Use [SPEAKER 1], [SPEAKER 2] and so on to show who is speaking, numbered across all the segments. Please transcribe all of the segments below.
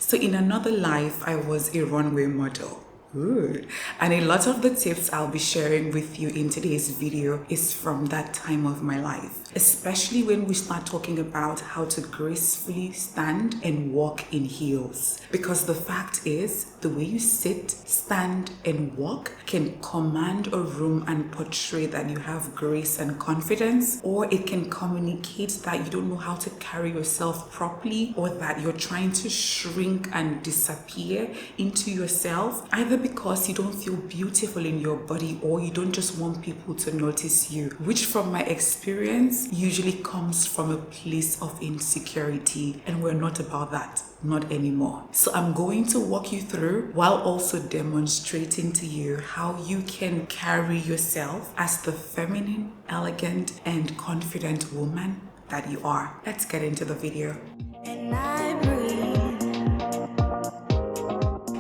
[SPEAKER 1] So in another life, I was a runway model. Ooh. And a lot of the tips I'll be sharing with you in today's video is from that time of my life, especially when we start talking about how to gracefully stand and walk in heels. Because the fact is, the way you sit, stand, and walk can command a room and portray that you have grace and confidence, or it can communicate that you don't know how to carry yourself properly, or that you're trying to shrink and disappear into yourself, either because you don't feel beautiful in your body or you don't just want people to notice you, which from my experience usually comes from a place of insecurity, and we're not about that. Not anymore. So I'm going to walk you through while also demonstrating to you how you can carry yourself as the feminine, elegant, and confident woman that you are. Let's get into the video. And I breathe.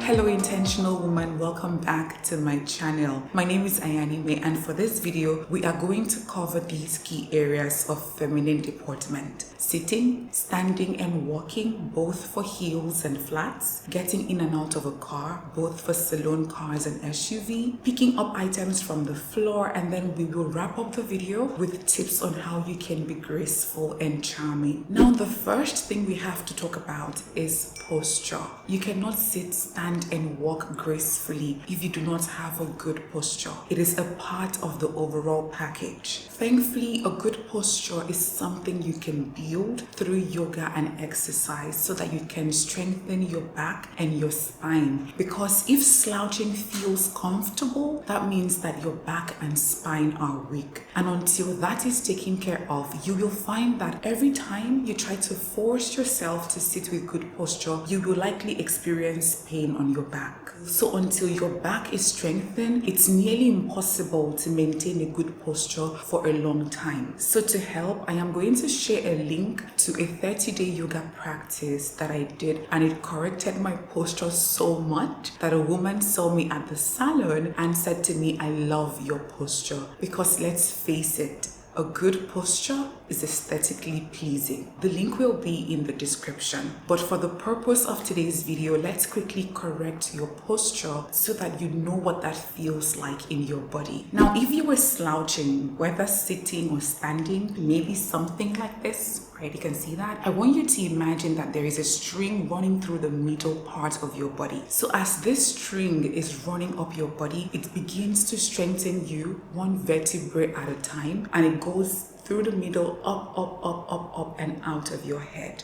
[SPEAKER 1] Hello intentional woman, welcome back to my channel. My name is Ayanime, and for this video we are going to cover these key areas of feminine deportment: sitting, standing, and walking, both for heels and flats; getting in and out of a car, both for saloon cars and SUV; picking up items from the floor; and then we will wrap up the video with tips on how you can be graceful and charming. Now, the first thing we have to talk about is posture. You cannot sit, stand, and walk gracefully if you do not have a good posture. It is a part of the overall package. Thankfully, a good posture is something you can build through yoga and exercise so that you can strengthen your back and your spine. Because if slouching feels comfortable, that means that your back and spine are weak. And until that is taken care of, you will find that every time you try to force yourself to sit with good posture, you will likely experience pain on your back. So until your back is strengthened, it's nearly impossible to maintain a good posture for a long time. So to help, I am going to share a link to a 30-day yoga practice that I did, and it corrected my posture so much that a woman saw me at the salon and said to me, "I love your posture." Because let's face it, a good posture is aesthetically pleasing. The link will be in the description. But for the purpose of today's video, let's quickly correct your posture so that you know what that feels like in your body. Now, if you were slouching, whether sitting or standing, maybe something like this, right? You can see that. I want you to imagine that there is a string running through the middle part of your body. So as this string is running up your body, it begins to strengthen you one vertebrae at a time, and it goes through the middle, up, and out of your head.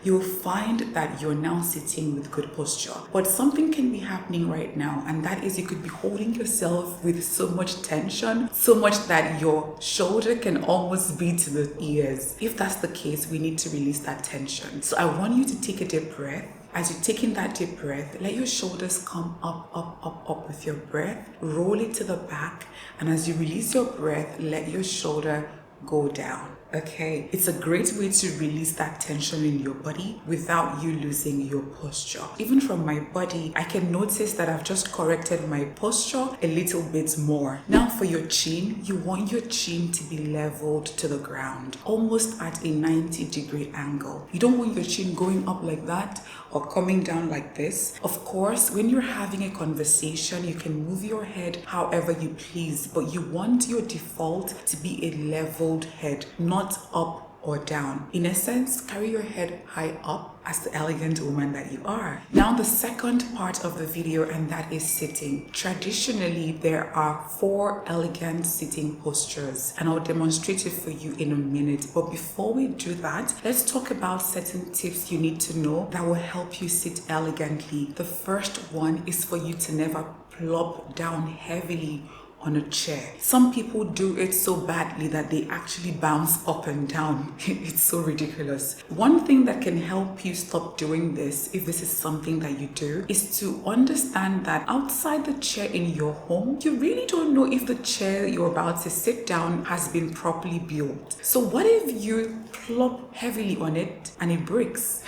[SPEAKER 1] You'll find that you're now sitting with good posture. But something can be happening right now, and that is you could be holding yourself with so much tension, so much that your shoulder can almost be to the ears. If that's the case, we need to release that tension. So I want you to take a deep breath. As you're taking that deep breath, let your shoulders come up with your breath. Roll it to the back, and as you release your breath, let your shoulder go down. Okay, it's a great way to release that tension in your body without you losing your posture. Even from my body, I can notice that I've just corrected my posture a little bit more. Now for your chin, you want your chin to be leveled to the ground, almost at a 90-degree angle. You don't want your chin going up like that or coming down like this. Of course, when you're having a conversation, you can move your head however you please, but you want your default to be a leveled head, not up or down. In essence, carry your head high up as the elegant woman that you are. Now the second part of the video, and that is sitting. Traditionally, there are 4 elegant sitting postures, and I'll demonstrate it for you in a minute. But before we do that, let's talk about certain tips you need to know that will help you sit elegantly. The first one is for you to never plop down heavily on a chair. Some people do it so badly that they actually bounce up and down. It's so ridiculous. One thing that can help you stop doing this, if this is something that you do, is to understand that outside the chair in your home, you really don't know if the chair you're about to sit down has been properly built. So what if you plop heavily on it and it breaks?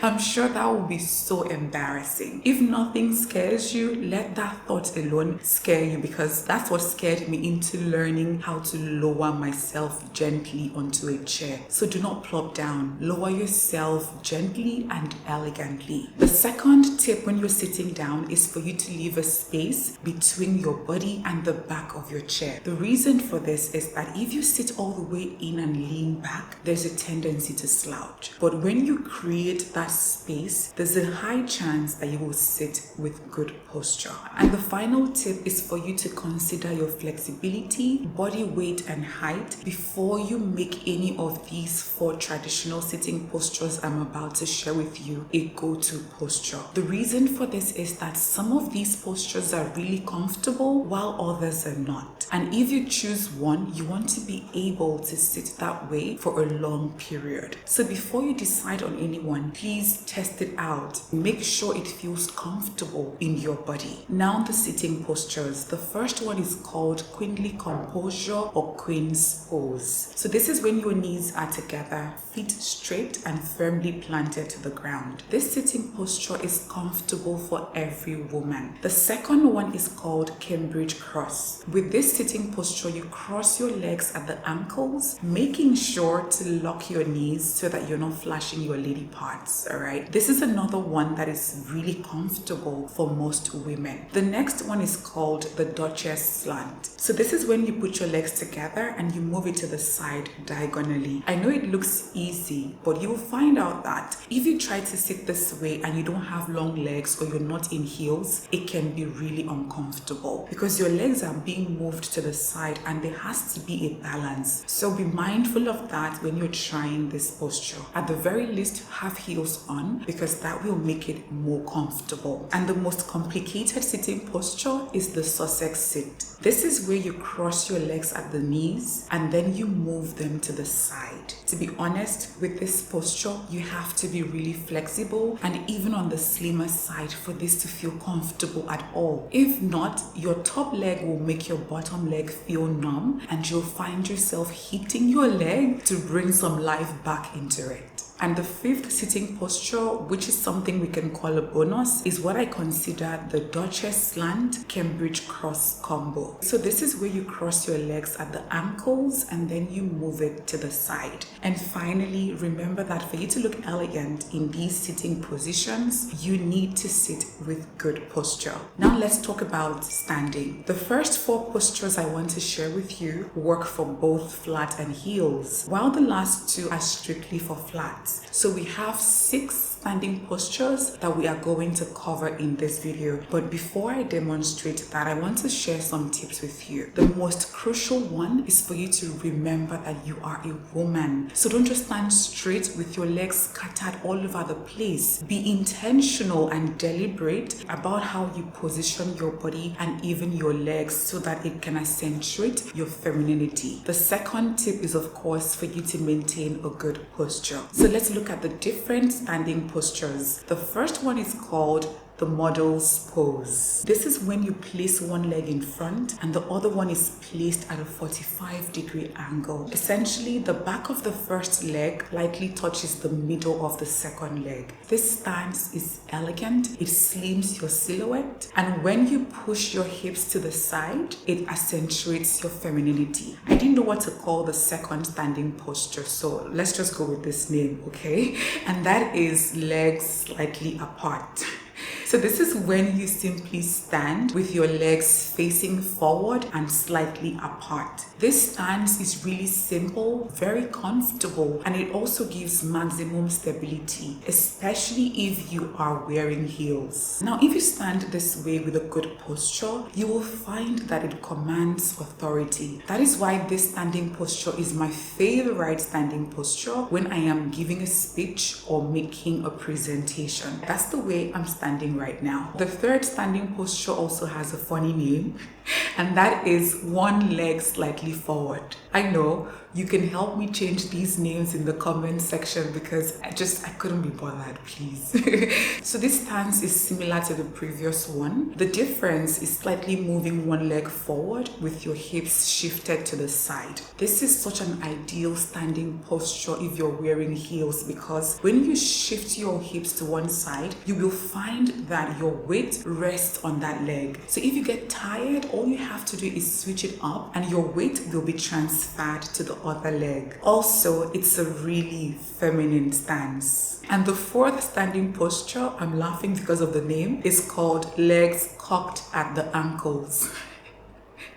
[SPEAKER 1] I'm sure that will be so embarrassing. If nothing scares you, let that thought alone scare you, because that's what scared me into learning how to lower myself gently onto a chair. So do not plop down. Lower yourself gently and elegantly. The second tip when you're sitting down is for you to leave a space between your body and the back of your chair. The reason for this is that if you sit all the way in and lean back, there's a tendency to slouch. But when you create that space, there's a high chance that you will sit with good posture. And the final tip is for you to consider your flexibility, body weight and height before you make any of these 4 traditional sitting postures I'm about to share with you a go-to posture. The reason for this is that some of these postures are really comfortable while others are not. And if you choose one, you want to be able to sit that way for a long period. So before you decide on anyone, please test it out. Make sure it feels comfortable in your body. Now the sitting postures. The first one is called queenly composure or queen's pose. So this is when your knees are together, feet straight and firmly planted to the ground. This sitting posture is comfortable for every woman. The second one is called Cambridge cross. With this sitting posture, you cross your legs at the ankles, making sure to lock your knees so that you're not flashing your lady parts. All right. This is another one that is really comfortable for most women. The next one is called the Duchess slant. So this is when you put your legs together and you move it to the side diagonally. I know it looks easy, but you will find out that if you try to sit this way and you don't have long legs or you're not in heels, it can be really uncomfortable because your legs are being moved to the side and there has to be a balance. So be mindful of that when you're trying this posture. At the very least, have heels on because that will make it more comfortable. And the most complicated sitting posture is the Sussex sit. This is where you cross your legs at the knees and then you move them to the side. To be honest, with this posture, you have to be really flexible and even on the slimmer side for this to feel comfortable at all. If not, your top leg will make your bottom leg feel numb and you'll find yourself hitting your leg to bring some life back into it. And the fifth sitting posture, which is something we can call a bonus, is what I consider the Duchess slant Cambridge cross combo. So this is where you cross your legs at the ankles and then you move it to the side. And finally, remember that for you to look elegant in these sitting positions, you need to sit with good posture. Now let's talk about standing. The first 4 postures I want to share with you work for both flat and heels, while the last 2 are strictly for flats. So we have 6 standing postures that we are going to cover in this video. But before I demonstrate that, I want to share some tips with you. The most crucial one is for you to remember that you are a woman. So don't just stand straight with your legs scattered all over the place. Be intentional and deliberate about how you position your body and even your legs so that it can accentuate your femininity. The second tip is, of course, for you to maintain a good posture. So let's look at the different standing postures. The first one is called the model's pose. This is when you place one leg in front and the other one is placed at a 45-degree angle. Essentially, the back of the first leg lightly touches the middle of the second leg. This stance is elegant, it slims your silhouette, and when you push your hips to the side, it accentuates your femininity. I didn't know what to call the second standing posture, so let's just go with this name, okay? And that is legs slightly apart. So this is when you simply stand with your legs facing forward and slightly apart. This stance is really simple, very comfortable, and it also gives maximum stability, especially if you are wearing heels. Now, if you stand this way with a good posture, you will find that it commands authority. That is why this standing posture is my favorite standing posture when I am giving a speech or making a presentation. That's the way I'm standing right now. The third standing posture also has a funny name. And that is one leg slightly forward. I know you can help me change these names in the comment section because I couldn't be bothered, please. So this stance is similar to the previous one. The difference is slightly moving one leg forward with your hips shifted to the side. This is such an ideal standing posture if you're wearing heels, because when you shift your hips to one side, you will find that your weight rests on that leg. So if you get tired, all you have to do is switch it up and your weight will be transferred to the other leg. Also, it's a really feminine stance. And the fourth standing posture, I'm laughing because of the name, is called legs cocked at the ankles.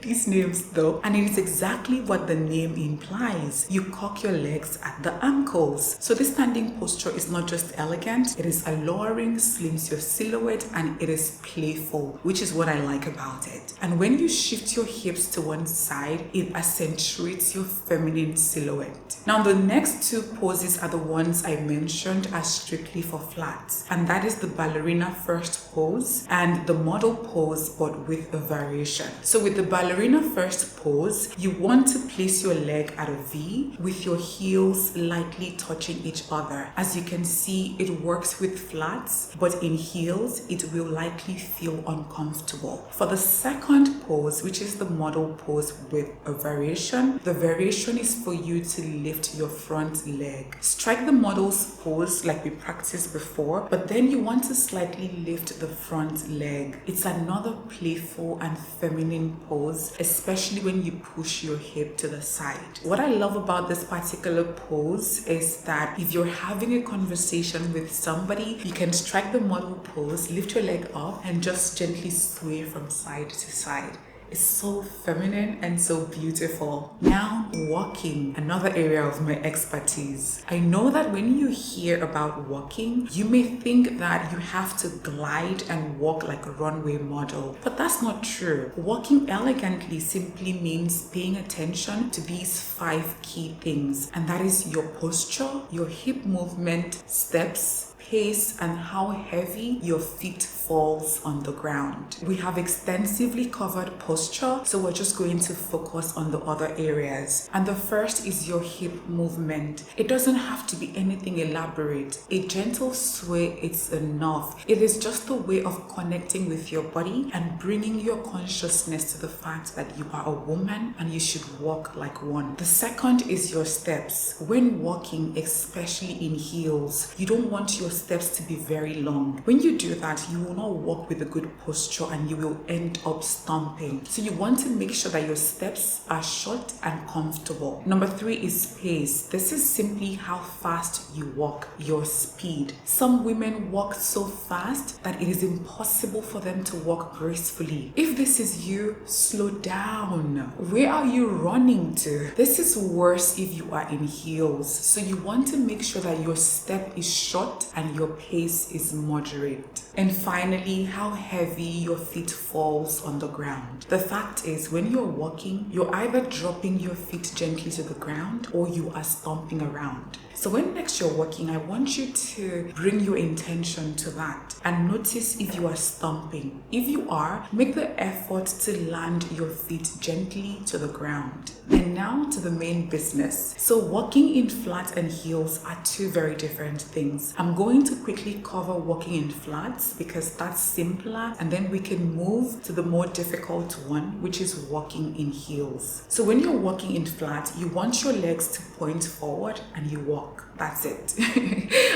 [SPEAKER 1] These names though, and it is exactly what the name implies. You cock your legs at the ankles. So this standing posture is not just elegant, it is alluring, slims your silhouette, and it is playful, which is what I like about it. And when you shift your hips to one side, it accentuates your feminine silhouette. Now the next two poses are the ones I mentioned as strictly for flats, and that is the ballerina first pose and the model pose, but with a variation. So with the ballerina first pose, you want to place your leg at a V with your heels lightly touching each other. As you can see, it works with flats, but in heels, it will likely feel uncomfortable. For the second pose, which is the model pose with a variation, the variation is for you to lift your front leg. Strike the model's pose like we practiced before, but then you want to slightly lift the front leg. It's another playful and feminine pose, especially when you push your hip to the side. What I love about this particular pose is that if you're having a conversation with somebody, you can strike the model pose, lift your leg up, and just gently sway from side to side. It's so feminine and so beautiful. Now, walking, another area of my expertise. I know that when you hear about walking, you may think that you have to glide and walk like a runway model, but that's not true. Walking elegantly simply means paying attention to these 5 key things, and that is your posture, your hip movement, steps, pace, and how heavy your feet falls on the ground. We have extensively covered posture, so we're just going to focus on the other areas. And the first is your hip movement. It doesn't have to be anything elaborate. A gentle sway is enough. It is just a way of connecting with your body and bringing your consciousness to the fact that you are a woman and you should walk like one. The second is your steps. When walking, especially in heels, you don't want your steps to be very long. When you do that, you will not walk with a good posture and you will end up stomping. So you want to make sure that your steps are short and comfortable. Number 3 is pace. This is simply how fast you walk, your speed. Some women walk so fast that it is impossible for them to walk gracefully. If this is you, slow down. Where are you running to? This is worse if you are in heels. So you want to make sure that your step is short and your pace is moderate. And finally, how heavy your feet falls on the ground. The fact is, when you're walking, you're either dropping your feet gently to the ground or you are stomping around. So when next you're walking, I want you to bring your intention to that and notice if you are stomping. If you are, make the effort to land your feet gently to the ground. And now to the main business. So walking in flats and heels are 2 very different things. I'm going to quickly cover walking in flats because that's simpler, and then we can move to the more difficult one, which is walking in heels. So when you're walking in flat, you want your legs to point forward and you walk. That's it.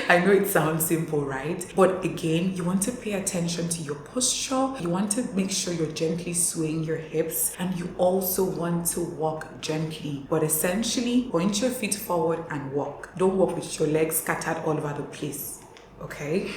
[SPEAKER 1] I know it sounds simple, right? But again, you want to pay attention to your posture. You want to make sure you're gently swaying your hips, and you also want to walk gently. But essentially, point your feet forward and walk. Don't walk with your legs scattered all over the place, okay?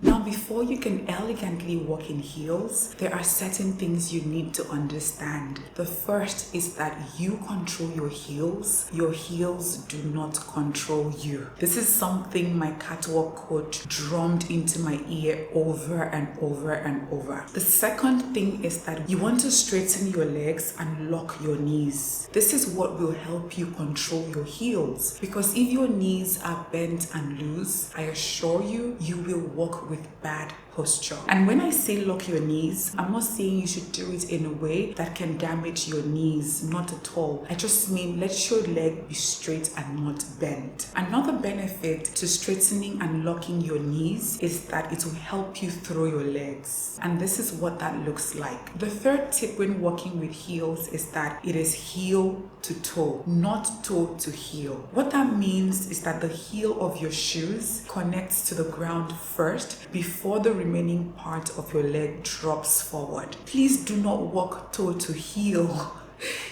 [SPEAKER 1] Now, before you can elegantly walk in heels, there are certain things you need to understand. The first is that you control your heels. Your heels do not control you. This is something my catwalk coach drummed into my ear over and over and over. The second thing is that you want to straighten your legs and lock your knees. This is what will help you control your heels, because if your knees are bent and loose, I assure you, you will walk with with bad posture. And when I say lock your knees, I'm not saying you should do it in a way that can damage your knees, not at all. I just mean let your leg be straight and not bent. Another benefit to straightening and locking your knees is that it will help you throw your legs. And this is what that looks like. The third tip when walking with heels is that it is heel to toe, not toe to heel. What that means is that the heel of your shoes connects to the ground first before the remaining part of your leg drops forward. Please do not walk toe to heel.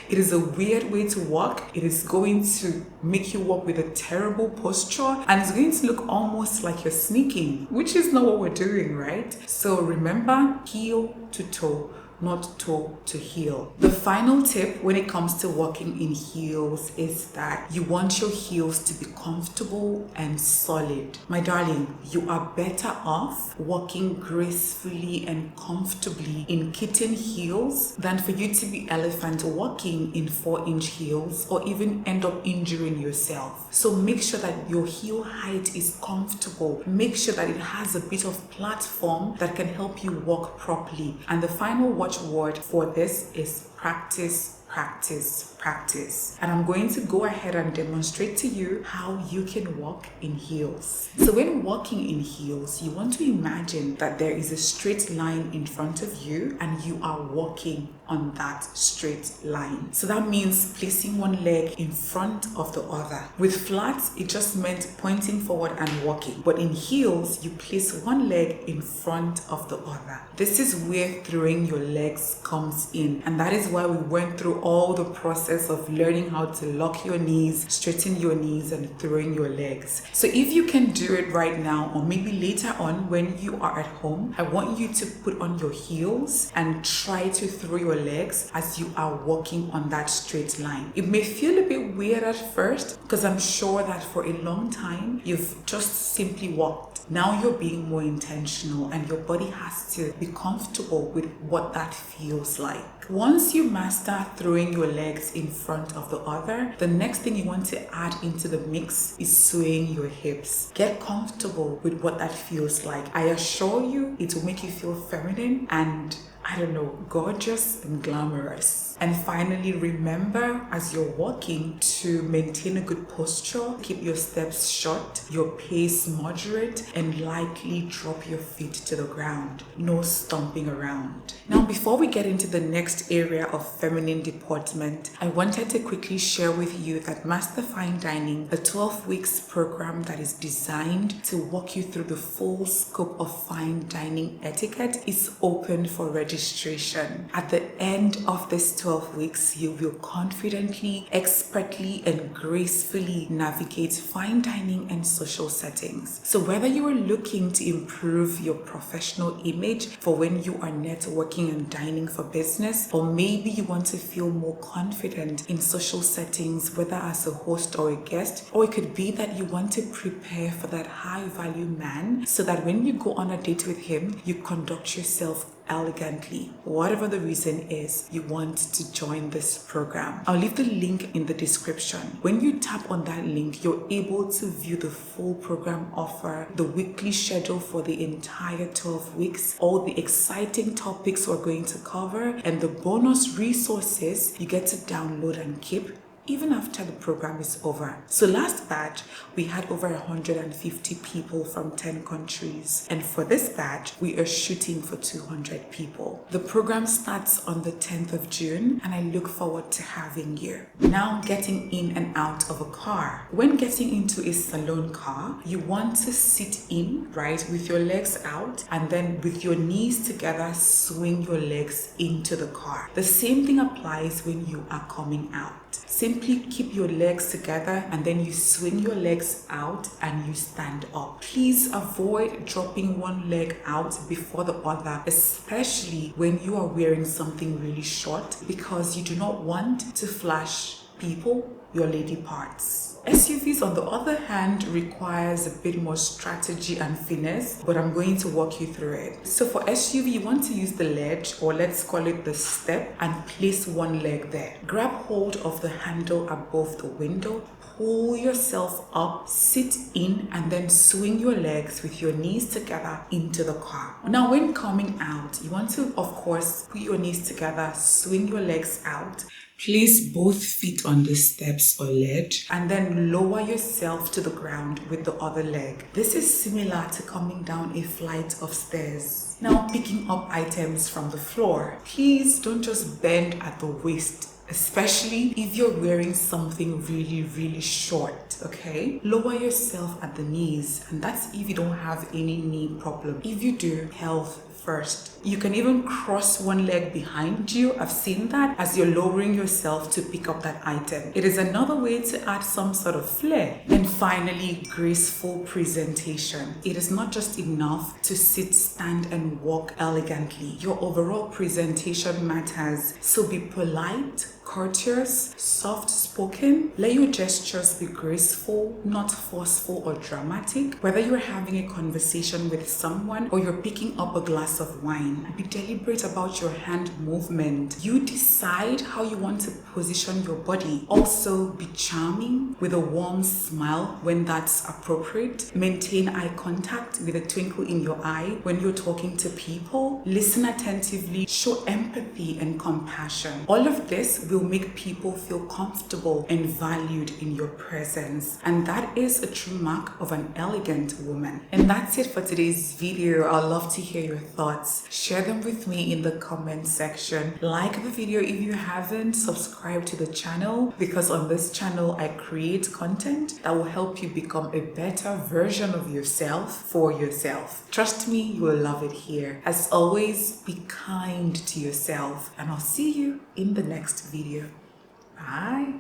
[SPEAKER 1] It is a weird way to walk. It is going to make you walk with a terrible posture, and it's going to look almost like you're sneaking, which is not what we're doing, right? So remember, heel to toe, not toe to heel. The final tip when it comes to walking in heels is that you want your heels to be comfortable and solid. My darling, you are better off walking gracefully and comfortably in kitten heels than for you to be elephant walking in 4-inch heels or even end up injuring yourself. So make sure that your heel height is comfortable. Make sure that it has a bit of platform that can help you walk properly. And the final watchword for this is practice, practice, practice. And I'm going to go ahead and demonstrate to you how you can walk in heels. So when walking in heels, you want to imagine that there is a straight line in front of you and you are walking on that straight line. So that means placing one leg in front of the other. With flats, it just meant pointing forward and walking. But in heels, you place one leg in front of the other. This is where throwing your legs comes in. And that is why we went through all the process of learning how to lock your knees, straighten your knees, and throwing your legs. So if you can do it right now, or maybe later on when you are at home, I want you to put on your heels and try to throw your legs as you are walking on that straight line. It may feel a bit weird at first because I'm sure that for a long time you've just simply walked. Now you're being more intentional and your body has to be comfortable with what that feels like. Once you master throwing your legs in front of the other, the next thing you want to add into the mix is swaying your hips. Get comfortable with what that feels like. I assure you, it will make you feel feminine and gorgeous and glamorous. And finally, remember as you're walking to maintain a good posture, keep your steps short, your pace moderate, and lightly drop your feet to the ground. No stomping around. Now, before we get into the next area of feminine deportment, I wanted to quickly share with you that Master Fine Dining, a 12 weeks program that is designed to walk you through the full scope of fine dining etiquette, is open for registration. At the end of this 12 weeks, you will confidently, expertly, and gracefully navigate fine dining and social settings. So whether you are looking to improve your professional image for when you are networking and dining for business, or maybe you want to feel more confident in social settings, whether as a host or a guest, or it could be that you want to prepare for that high value man so that when you go on a date with him, you conduct yourself elegantly. Whatever the reason is, you want to join this program. I'll leave the link in the description. When you tap on that link, you're able to view the full program offer, the weekly schedule for the entire 12 weeks, all the exciting topics we're going to cover, and the bonus resources you get to download and keep even after the program is over. So last batch, we had over 150 people from 10 countries. And for this batch, we are shooting for 200 people. The program starts on the 10th of June, and I look forward to having you. Now getting in and out of a car. When getting into a saloon car, you want to sit in, right, with your legs out, and then with your knees together, swing your legs into the car. The same thing applies when you are coming out. Simply keep your legs together and then you swing your legs out and you stand up. Please avoid dropping one leg out before the other, especially when you are wearing something really short, because you do not want to flash people your lady parts. SUVs, on the other hand, requires a bit more strategy and finesse, but I'm going to walk you through it. So for SUV, you want to use the ledge, or let's call it the step, and place one leg there. Grab hold of the handle above the window, pull yourself up, sit in, and then swing your legs with your knees together into the car. Now, when coming out, you want to, of course, put your knees together, swing your legs out. Place both feet on the steps or ledge and then lower yourself to the ground with the other leg. This is similar to coming down a flight of stairs. Now, picking up items from the floor. Please don't just bend at the waist, especially if you're wearing something really short, okay? Lower yourself at the knees, and that's if you don't have any knee problem. If you do, health first. You can even cross one leg behind you. I've seen that as you're lowering yourself to pick up that item. It is another way to add some sort of flair. And finally, graceful presentation. It is not just enough to sit, stand, and walk elegantly. Your overall presentation matters. So be polite, courteous, soft-spoken. Let your gestures be graceful, not forceful or dramatic. Whether you're having a conversation with someone or you're picking up a glass of wine, be deliberate about your hand movement. You decide how you want to position your body. Also, be charming with a warm smile when that's appropriate. Maintain eye contact with a twinkle in your eye when you're talking to people. Listen attentively. Show empathy and compassion. All of this will make people feel comfortable and valued in your presence. And that is a true mark of an elegant woman. And that's it for today's video. I'd love to hear your thoughts. Share them with me in the comment section. Like the video if you haven't. Subscribe to the channel, because on this channel I create content that will help you become a better version of yourself for yourself. Trust me, you will love it here. As always, be kind to yourself, and I'll see you in the next video. Bye.